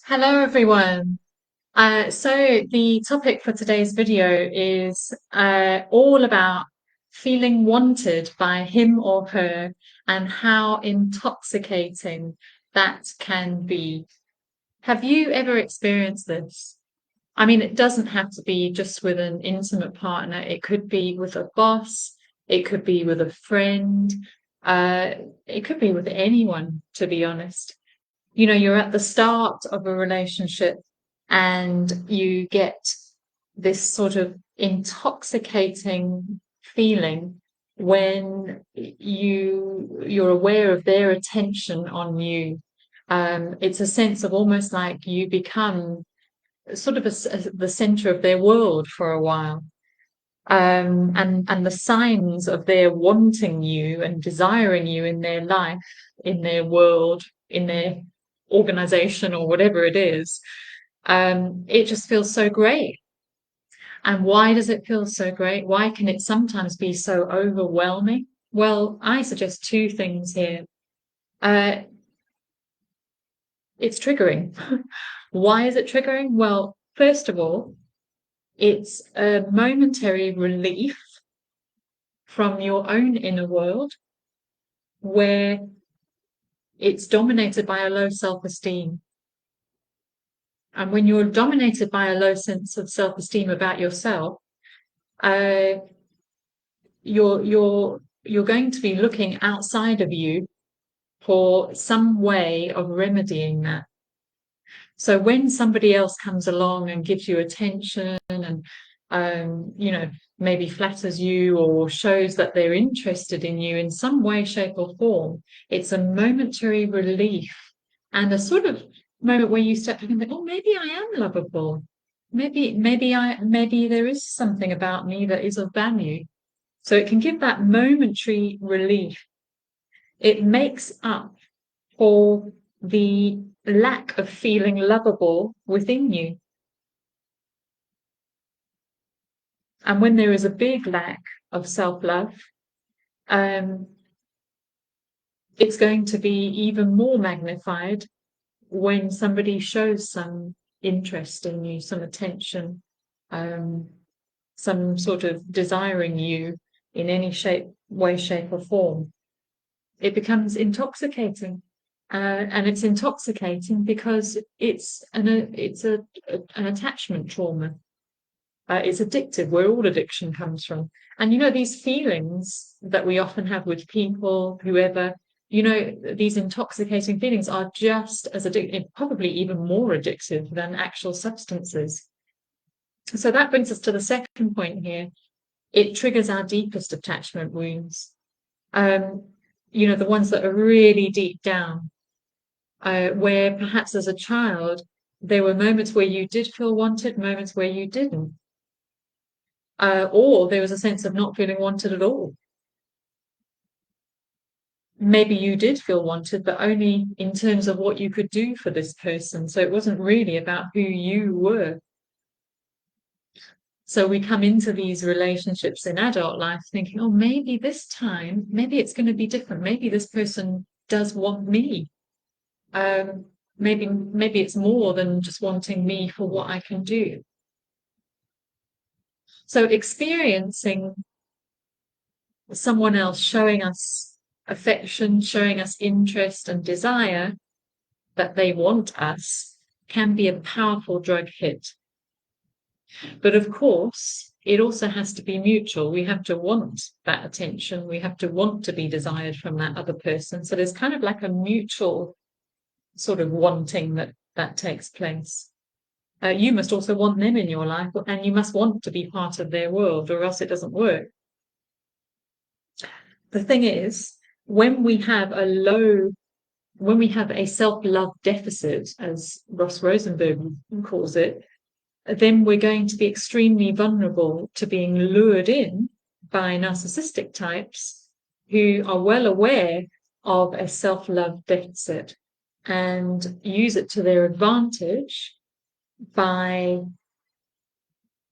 Hello, everyone. So the topic for today's video is all about feeling wanted by him or her and how intoxicating that can be. Have you ever experienced this? I mean, it doesn't have to be just with an intimate partner. It could be with a boss. It could be with a friend. Uh, it could be with anyone, to be honest. You're at the start of a relationship and you get this sort of intoxicating feeling when you're aware of their attention on you. It's a sense of almost like you become sort of the center of their world for a while. And the signs of their wanting you and desiring you in their life, in their world, in their organization or whatever it is, it just feels so great. And why does it feel so great? Why can it sometimes be so overwhelming? Well, I suggest two things here. Uh, it's triggering. Why is it triggering? Well, first of all, it's a momentary relief from your own inner world where it's dominated by a low self-esteem. And when you're dominated by a low sense of self-esteem about yourself, uh, you're going to be looking outside of you for some way of remedying that. So when somebody else comes along and gives you attention and maybe flatters you or shows that they're interested in you in some way, shape, or form, it's a momentary relief and a sort of moment where you step back and think, oh, maybe I am lovable. Maybe there is something about me that is of value. So it can give that momentary relief. It makes up for the lack of feeling lovable within you. And when there is a big lack of self-love, um, it's going to be even more magnified when somebody shows some interest in you, some attention, um, some sort of desiring you in any way, shape, or form. It becomes intoxicating. And it's intoxicating because it's an attachment trauma. It's addictive, where all addiction comes from. And these feelings that we often have with people, whoever, these intoxicating feelings are just as addictive, probably even more addictive than actual substances. So that brings us to the second point here. It triggers our deepest attachment wounds. The ones that are really deep down, where perhaps as a child, there were moments where you did feel wanted, moments where you didn't. Or there was a sense of not feeling wanted at all. Maybe you did feel wanted, but only in terms of what you could do for this person. So it wasn't really about who you were. So we come into these relationships in adult life thinking, oh, maybe this time, maybe it's going to be different. Maybe this person does want me. Maybe it's more than just wanting me for what I can do. So experiencing someone else showing us affection, showing us interest and desire, that they want us, can be a powerful drug hit. But of course, it also has to be mutual. We have to want that attention. We have to want to be desired from that other person. So there's kind of like a mutual sort of wanting that takes place. You must also want them in your life, and you must want to be part of their world, or else it doesn't work. The thing is, when we have a self-love deficit, as Ross Rosenberg calls it, then we're going to be extremely vulnerable to being lured in by narcissistic types who are well aware of a self-love deficit and use it to their advantage by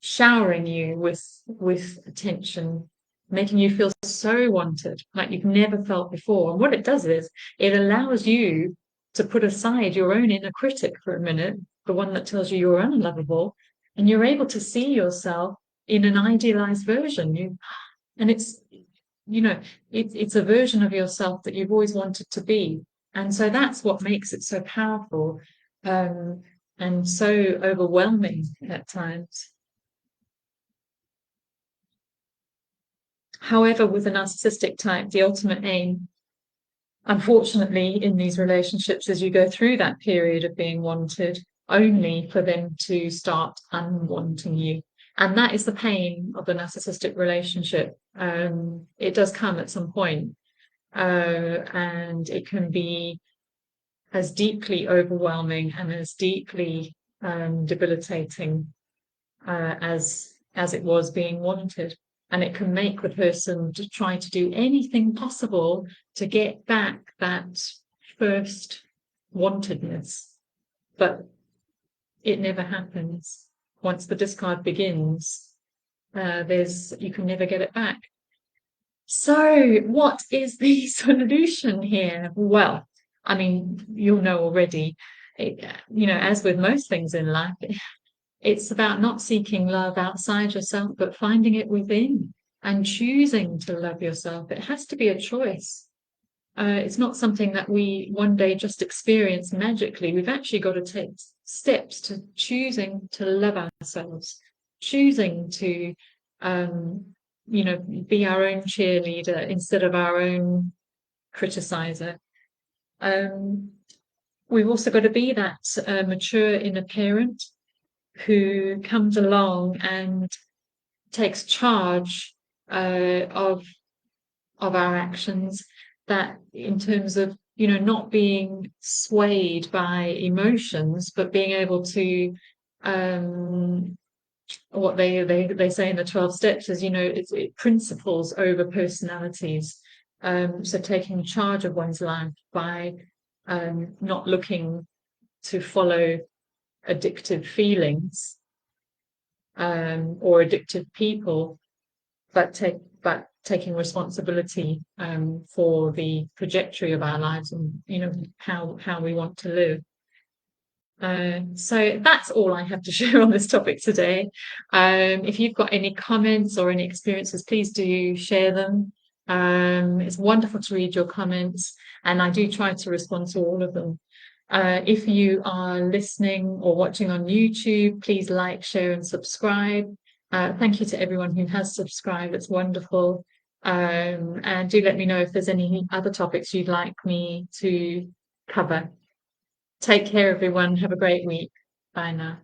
showering you with attention, making you feel so wanted, like you've never felt before. And what it does is it allows you to put aside your own inner critic for a minute, the one that tells you you're unlovable, and you're able to see yourself in an idealized version. And it's, it's a version of yourself that you've always wanted to be. And so that's what makes it so powerful, and so overwhelming at times. However, with a narcissistic type, the ultimate aim, unfortunately, in these relationships, is you go through that period of being wanted only for them to start unwanting you. And that is the pain of the narcissistic relationship. It does come at some point, and it can be as deeply overwhelming and as deeply debilitating as it was being wanted. And it can make the person to try to do anything possible to get back that first wantedness. But it never happens. Once the discard begins, you can never get it back. So what is the solution here? Well, I mean, you'll know already, as with most things in life, it's about not seeking love outside yourself, but finding it within and choosing to love yourself. It has to be a choice. It's not something that we one day just experience magically. We've actually got to take steps to choosing to love ourselves, choosing to, be our own cheerleader instead of our own criticizer. We've also got to be that mature inner parent who comes along and takes charge of our actions, that in terms of not being swayed by emotions, but being able to what they say in the 12 steps is it principles over personalities. So taking charge of one's life by not looking to follow addictive feelings or addictive people, but taking responsibility for the trajectory of our lives and how we want to live. So that's all I have to share on this topic today. If you've got any comments or any experiences, please do share them. It's wonderful to read your comments, and I do try to respond to all of them. If you are listening or watching on YouTube, please like, share, and subscribe. Thank you to everyone who has subscribed. It's wonderful. And do let me know if there's any other topics you'd like me to cover. Take care, everyone. Have a great week. Bye now.